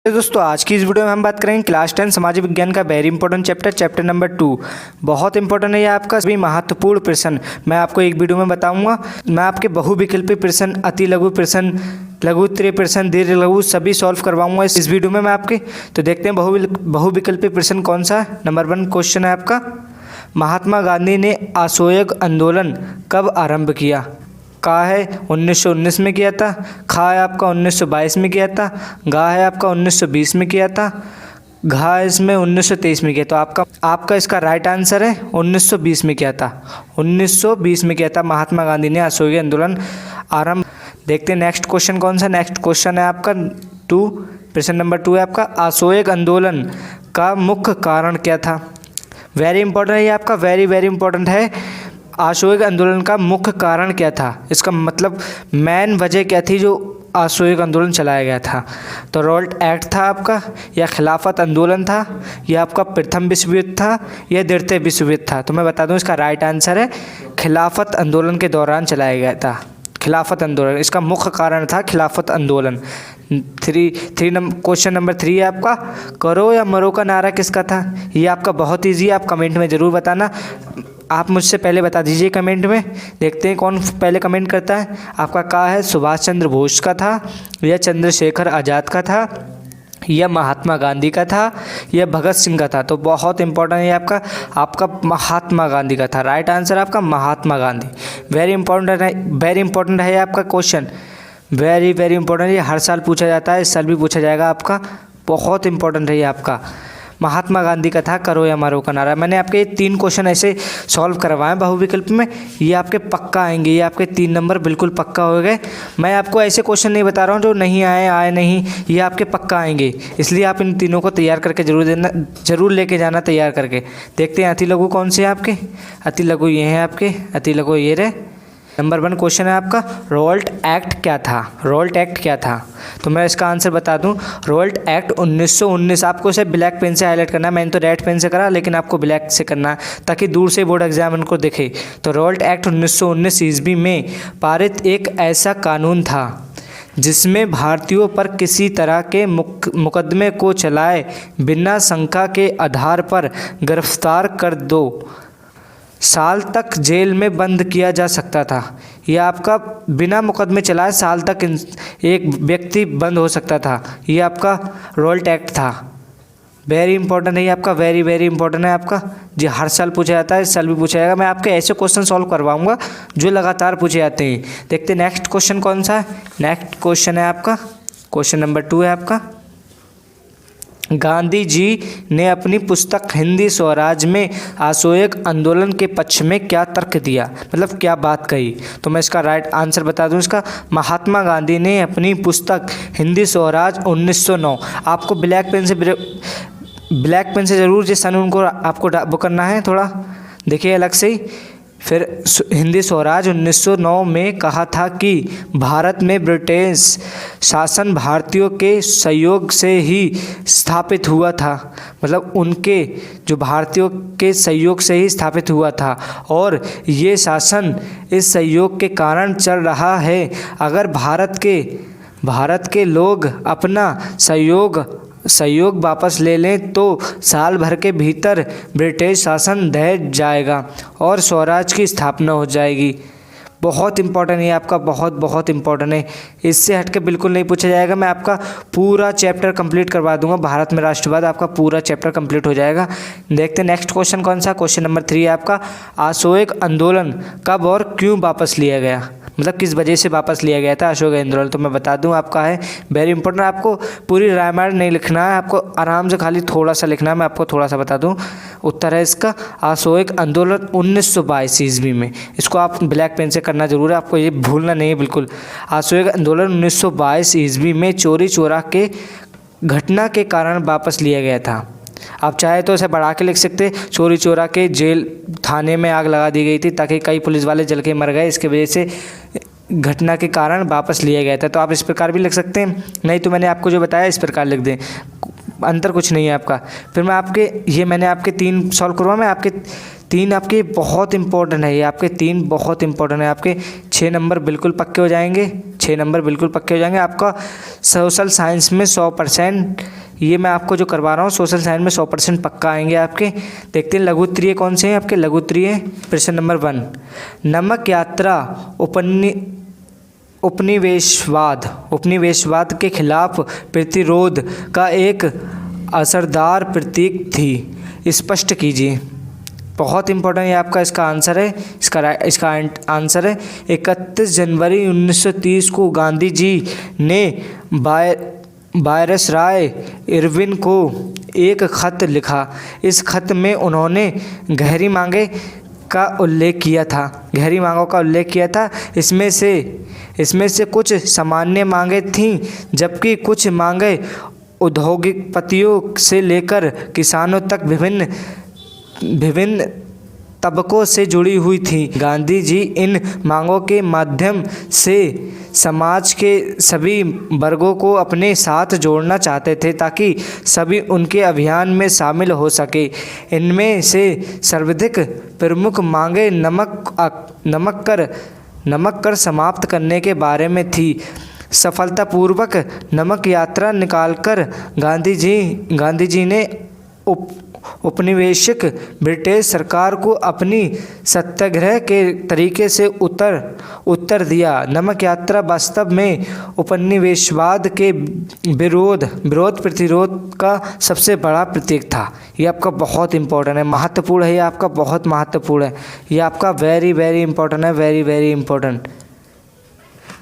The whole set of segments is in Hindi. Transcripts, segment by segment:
तो दोस्तों आज की इस वीडियो में हम बात करेंगे क्लास 10 सामाजिक विज्ञान का वेरी इंपॉर्टेंट चैप्टर नंबर 2। बहुत इंपॉर्टेंट है ये आपका सभी महत्वपूर्ण प्रश्न मैं आपको एक वीडियो में बताऊंगा। मैं आपके बहुविकल्पी प्रश्न, अति लघु प्रश्न, लघु उत्तरीय प्रश्न, दीर्घ लघु सभी सॉल्व करवाऊंगा इस वीडियो में मैं आपके। तो देखते हैं बहुविकल्पी प्रश्न कौन सा है। नंबर 1 क्वेश्चन है आपका, महात्मा गांधी ने असहयोग आंदोलन कब आरंभ किया? का है 1919 में किया था, खा है आपका 1922 में किया था, गा है आपका 1920 में किया था, घा इसमें 1923 में किया। तो आपका इसका राइट आंसर है 1920 में किया था। 1920 में किया था महात्मा गांधी ने असहयोग आंदोलन आरंभ। देखते हैं नेक्स्ट क्वेश्चन कौन सा। नेक्स्ट क्वेश्चन है आपका प्रश्न नंबर 2 है आपका, असहयोग आंदोलन का मुख्य कारण क्या था? वेरी इंपॉर्टेंट है ये आपका, वेरी इंपॉर्टेंट है। असहयोग आंदोलन का मुख्य कारण क्या था, इसका मतलब मेन वजह क्या थी जो असहयोग आंदोलन चलाया गया था? तो रोल्ट एक्ट था आपका, या खिलाफत आंदोलन था, या आपका प्रथम विश्व युद्ध था, या द्वितीय विश्व युद्ध था? तो मैं बता दूं इसका राइट आंसर है खिलाफत आंदोलन के दौरान चलाया गया था। खिलाफत आंदोलन इसका मुख्य कारण था, खिलाफत आंदोलन। क्वेश्चन नंबर 3 है आपका, करो या मरो का नारा किसका था? ये आपका बहुत ईजी है, आप कमेंट में ज़रूर बताना। आप मुझसे पहले बता दीजिए कमेंट में, देखते हैं कौन पहले कमेंट करता है। आपका का है सुभाष चंद्र बोस का था, या चंद्रशेखर आज़ाद का था, या महात्मा गांधी का था, या भगत सिंह का था? तो बहुत इंपॉर्टेंट है आपका महात्मा गांधी का था। राइट आंसर आपका महात्मा गांधी। वेरी इंपॉर्टेंट है आपका क्वेश्चन, वेरी इंपॉर्टेंट। ये हर साल पूछा जाता है, इस साल भी पूछा जाएगा आपका। बहुत इंपॉर्टेंट है ये आपका, महात्मा गांधी का था करो या मरो का नारा। मैंने आपके 3 क्वेश्चन ऐसे सॉल्व करवाए बहुविकल्प में, ये आपके पक्का आएंगे, ये आपके 3 नंबर बिल्कुल पक्का हो गए। मैं आपको ऐसे क्वेश्चन नहीं बता रहा हूँ जो नहीं आए नहीं, ये आपके पक्का आएंगे। इसलिए आप इन तीनों को तैयार करके जरूर लेके जाना, तैयार करके। देखते हैं अति लघु कौन से हैं आपके। अति लघु ये हैं आपके, अति लघु ये रहे। नंबर 1 क्वेश्चन है आपका, रोल्ट एक्ट क्या था? रोल्ट एक्ट क्या था? तो मैं इसका आंसर बता दूं, रोल्ट एक्ट 1919। आपको इसे ब्लैक पेन से हाईलाइट करना है, मैंने तो रेड पेन से करा, लेकिन आपको ब्लैक से करना है ताकि दूर से बोर्ड एग्जाम उनको दिखे। तो रोल्ट एक्ट 1919 ईस्वी में पारित एक ऐसा कानून था जिसमें भारतीयों पर किसी तरह के मुकदमे को चलाए बिना शंका के आधार पर गिरफ्तार कर 2 साल तक जेल में बंद किया जा सकता था। यह आपका बिना मुकदमे चलाए साल तक एक व्यक्ति बंद हो सकता था। यह आपका रोल्ट एक्ट था। वेरी इंपॉर्टेंट है ये आपका, वेरी इंपॉर्टेंट है आपका जी। हर साल पूछा जाता है, इस साल भी पूछा जाएगा। मैं आपके ऐसे क्वेश्चन सॉल्व करवाऊंगा जो लगातार पूछे जाते हैं। देखते हैं नेक्स्ट क्वेश्चन कौन सा है। नेक्स्ट क्वेश्चन है आपका, क्वेश्चन नंबर 2 है आपका, गांधी जी ने अपनी पुस्तक हिंदी स्वराज में असहयोग आंदोलन के पक्ष में क्या तर्क दिया, मतलब क्या बात कही? तो मैं इसका राइट आंसर बता दूं इसका, महात्मा गांधी ने अपनी पुस्तक हिंदी स्वराज 1909, आपको ब्लैक पेन से ज़रूर जिस सन उनको आपको वो करना है, थोड़ा देखिए अलग से ही। फिर हिंदी स्वराज 1909 में कहा था कि भारत में ब्रिटिश शासन भारतीयों के सहयोग से ही स्थापित हुआ था, मतलब उनके जो भारतीयों के सहयोग से ही स्थापित हुआ था, और ये शासन इस सहयोग के कारण चल रहा है। अगर भारत के लोग अपना सहयोग वापस ले लें तो साल भर के भीतर ब्रिटिश शासन ढह जाएगा और स्वराज की स्थापना हो जाएगी। बहुत इंपॉर्टेंट है आपका, बहुत इंपॉर्टेंट है। इससे हटके बिल्कुल नहीं पूछा जाएगा। मैं आपका पूरा चैप्टर कंप्लीट करवा दूंगा, भारत में राष्ट्रवाद, आपका पूरा चैप्टर कंप्लीट हो जाएगा। देखते हैं नेक्स्ट क्वेश्चन कौन सा। क्वेश्चन नंबर 3 है आपका, असहयोग आंदोलन कब और क्यों वापस लिया गया, मतलब किस वजह से वापस लिया गया था असहयोग आंदोलन? तो मैं बता दूं आपका है वेरी इंपॉर्टेंट। आपको पूरी रामायण नहीं लिखना है, आपको आराम से खाली थोड़ा सा लिखना है। मैं आपको थोड़ा सा बता दूं, उत्तर है इसका असहयोग आंदोलन 1922 ईस्वी में। इसको आप ब्लैक पेन से करना जरूर है, आपको ये भूलना नहीं है बिल्कुल। असहयोग आंदोलन 1922 ईस्वी में चोरी चोरा के घटना के कारण वापस लिया गया था। आप चाहे तो इसे बढ़ा के लिख सकते, चोरी चोरा के जेल थाने में आग लगा दी गई थी ताकि कई पुलिस वाले जल के मर गए, इसके वजह से घटना के कारण वापस लिया गया था। तो आप इस प्रकार भी लिख सकते हैं, नहीं तो मैंने आपको जो बताया इस प्रकार लिख दें, अंतर कुछ नहीं है आपका। फिर मैंने आपके 3 सॉल्व करवा, मैं आपके 3 आपके बहुत इंपॉर्टेंट है, ये आपके 3 बहुत इंपॉर्टेंट है। आपके 6 नंबर बिल्कुल पक्के हो जाएंगे, 6 नंबर बिल्कुल पक्के हो जाएंगे। आपका सोशल साइंस में 100%, ये मैं आपको जो करवा रहा हूँ सोशल साइंस में 100% पक्का आएंगे आपके। देखते हैं लघु उत्तरीय कौन से हैं आपके। लघु उत्तरीय प्रश्न नंबर 1, नमक यात्रा उपनिवेशवाद के खिलाफ प्रतिरोध का एक असरदार प्रतीक थी, स्पष्ट कीजिए। बहुत इंपॉर्टेंट है आपका इसका आंसर है, इसका आंसर है 31 जनवरी 1930 को गांधी जी ने वायसराय इरविन को एक खत लिखा। इस खत में उन्होंने गहरी मांगों का उल्लेख किया था। इसमें से कुछ सामान्य मांगें थीं, जबकि कुछ मांगें उद्योगपतियों से लेकर किसानों तक विभिन्न तबकों से जुड़ी हुई थी। गांधी जी इन मांगों के माध्यम से समाज के सभी वर्गों को अपने साथ जोड़ना चाहते थे ताकि सभी उनके अभियान में शामिल हो सके। इनमें से सर्वाधिक प्रमुख मांगें नमक कर समाप्त करने के बारे में थी। सफलतापूर्वक नमक यात्रा निकालकर गांधी जी ने उपनिवेशिक ब्रिटिश सरकार को अपनी सत्याग्रह के तरीके से उत्तर दिया। नमक यात्रा वास्तव में उपनिवेशवाद के विरोध प्रतिरोध का सबसे बड़ा प्रतीक था। ये आपका बहुत इंपॉर्टेंट है, महत्वपूर्ण है, ये आपका बहुत महत्वपूर्ण है, ये आपका वेरी वेरी इंपॉर्टेंट है, वेरी वेरी इंपॉर्टेंट।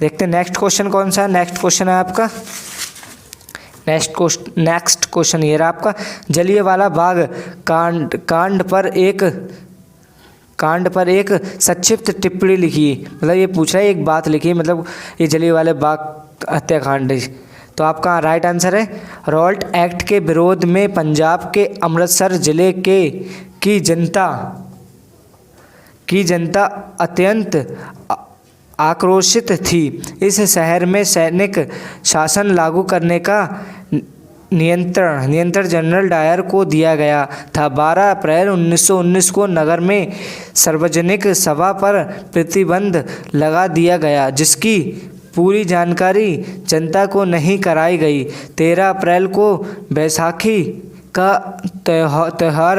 देखते हैं नेक्स्ट क्वेश्चन कौन सा है। नेक्स्ट क्वेश्चन है आपका, नेक्स्ट क्वेश्चन ये रहा आपका, जलियांवाला बाग कांड पर एक संक्षिप्त टिप्पणी लिखिए। मतलब ये पूछ रहा है एक बात लिखिए, मतलब ये जलियांवाला बाग हत्याकांड। तो आपका राइट आंसर है रॉल्ट एक्ट के विरोध में पंजाब के अमृतसर जिले की जनता अत्यंत आक्रोशित थी। इस शहर में सैनिक शासन लागू करने का नियंत्रण जनरल डायर को दिया गया था। 12 अप्रैल 1919 को नगर में सार्वजनिक सभा पर प्रतिबंध लगा दिया गया, जिसकी पूरी जानकारी जनता को नहीं कराई गई। 13 अप्रैल को बैसाखी का त्यौहार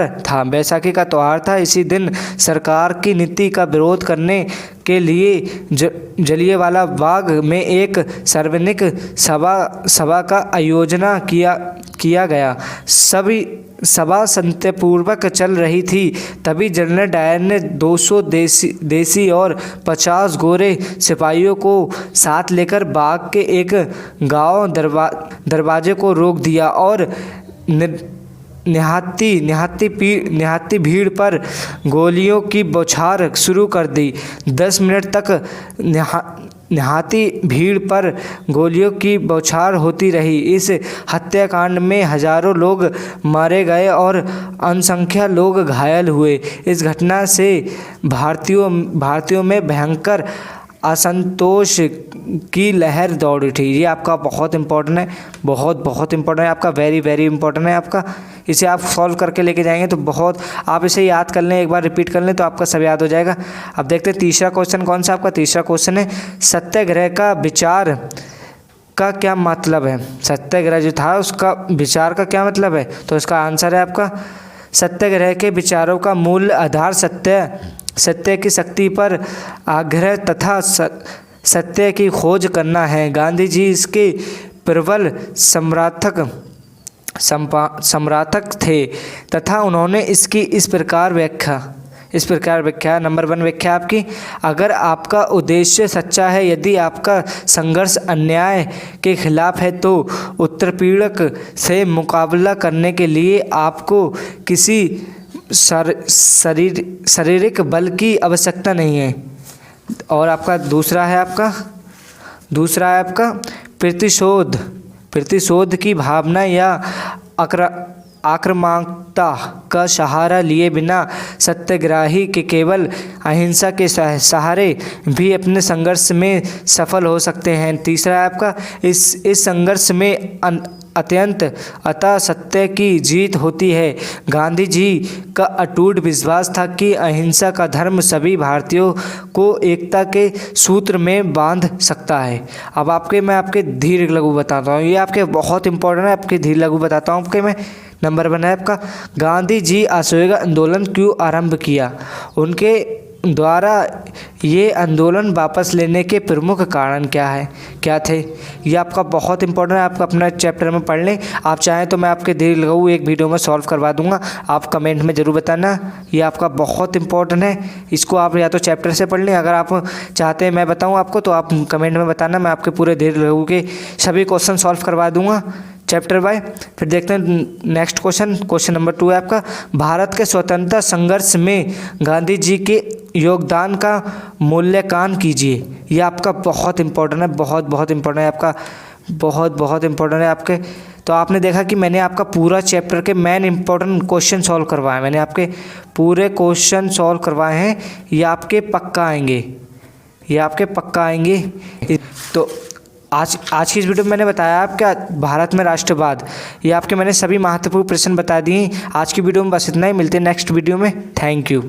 था। इसी दिन सरकार की नीति का विरोध करने के लिए जलियांवाला बाग में एक सार्वजनिक सभा का आयोजन किया गया। सभा शांतिपूर्वक चल रही थी। तभी जनरल डायर ने 200 देसी और 50 गोरे सिपाहियों को साथ लेकर बाग के एक गांव दरवाजे को रोक दिया और निहाती भीड़ पर गोलियों की बौछार शुरू कर दी। 10 मिनट तक निहाती भीड़ पर गोलियों की बौछार होती रही। इस हत्याकांड में हजारों लोग मारे गए और असंख्य लोग घायल हुए। इस घटना से भारतीयों में भयंकर असंतोष की लहर दौड़ उठी। ये आपका बहुत इंपॉर्टेंट है, बहुत इंपॉर्टेंट है आपका, वेरी वेरी इंपॉर्टेंट है आपका। इसे आप सॉल्व करके लेके जाएंगे तो बहुत, आप इसे याद कर लें, एक बार रिपीट कर लें तो आपका सब याद हो जाएगा। अब देखते हैं तीसरा क्वेश्चन कौन सा आपका। तीसरा क्वेश्चन है सत्याग्रह का विचार का क्या मतलब है। सत्याग्रह जो था उसका विचार का क्या मतलब है। तो इसका आंसर है आपका सत्याग्रह के विचारों का मूल आधार सत्य की शक्ति पर आग्रह तथा सत्य की खोज करना है। गांधी जी इसके प्रबल समर्थक थे तथा उन्होंने इसकी इस प्रकार व्याख्या नंबर 1 व्याख्या आपकी, अगर आपका उद्देश्य सच्चा है, यदि आपका संघर्ष अन्याय के खिलाफ है, तो उत्पीड़क से मुकाबला करने के लिए आपको किसी शारीरिक बल की आवश्यकता नहीं है। और आपका दूसरा है आपका प्रतिशोध की भावना या आक्रामकता का सहारा लिए बिना सत्याग्रही के केवल अहिंसा के सहारे भी अपने संघर्ष में सफल हो सकते हैं। तीसरा है आपका इस संघर्ष में अत्यंत अतः सत्य की जीत होती है। गांधी जी का अटूट विश्वास था कि अहिंसा का धर्म सभी भारतीयों को एकता के सूत्र में बांध सकता है। अब मैं आपके धीर लघु बताता हूँ, ये आपके बहुत इंपॉर्टेंट है, आपके धीर लघु बताता हूँ आपके मैं। नंबर 1 है आपका, गांधी जी असहयोग आंदोलन क्यों आरंभ किया? उनके द्वारा ये आंदोलन वापस लेने के प्रमुख कारण क्या थे? ये आपका बहुत इंपॉर्टेंट है, आपका अपना चैप्टर में पढ़ लें। आप चाहें तो मैं आपके धीरे लगाऊँ एक वीडियो में सॉल्व करवा दूंगा, आप कमेंट में ज़रूर बताना। ये आपका बहुत इंपॉर्टेंट है, इसको आप या तो चैप्टर से पढ़ लें, अगर आप चाहते हैं मैं बताऊँ आपको तो आप कमेंट में बताना, मैं आपके पूरे धीरे लगाऊ के सभी क्वेश्चन सॉल्व करवा दूँगा चैप्टर बाय। फिर देखते हैं नेक्स्ट क्वेश्चन नंबर 2 है आपका, भारत के स्वतंत्रता संघर्ष में गांधी जी के योगदान का मूल्यांकन कीजिए। ये आपका बहुत इंपॉर्टेंट है, बहुत इंपॉर्टेंट है आपका, बहुत इंपॉर्टेंट है आपके। तो आपने देखा कि मैंने आपका पूरा चैप्टर के मेन इंपॉर्टेंट क्वेश्चन सॉल्व करवाए, मैंने आपके पूरे क्वेश्चन सॉल्व करवाए हैं, ये आपके पक्का आएंगे। तो आज की इस वीडियो में मैंने बताया आपका भारत में राष्ट्रवाद, ये आपके मैंने सभी महत्वपूर्ण प्रश्न बता दिए। आज की वीडियो में बस इतना ही, मिलते हैं नेक्स्ट वीडियो में। Thank you.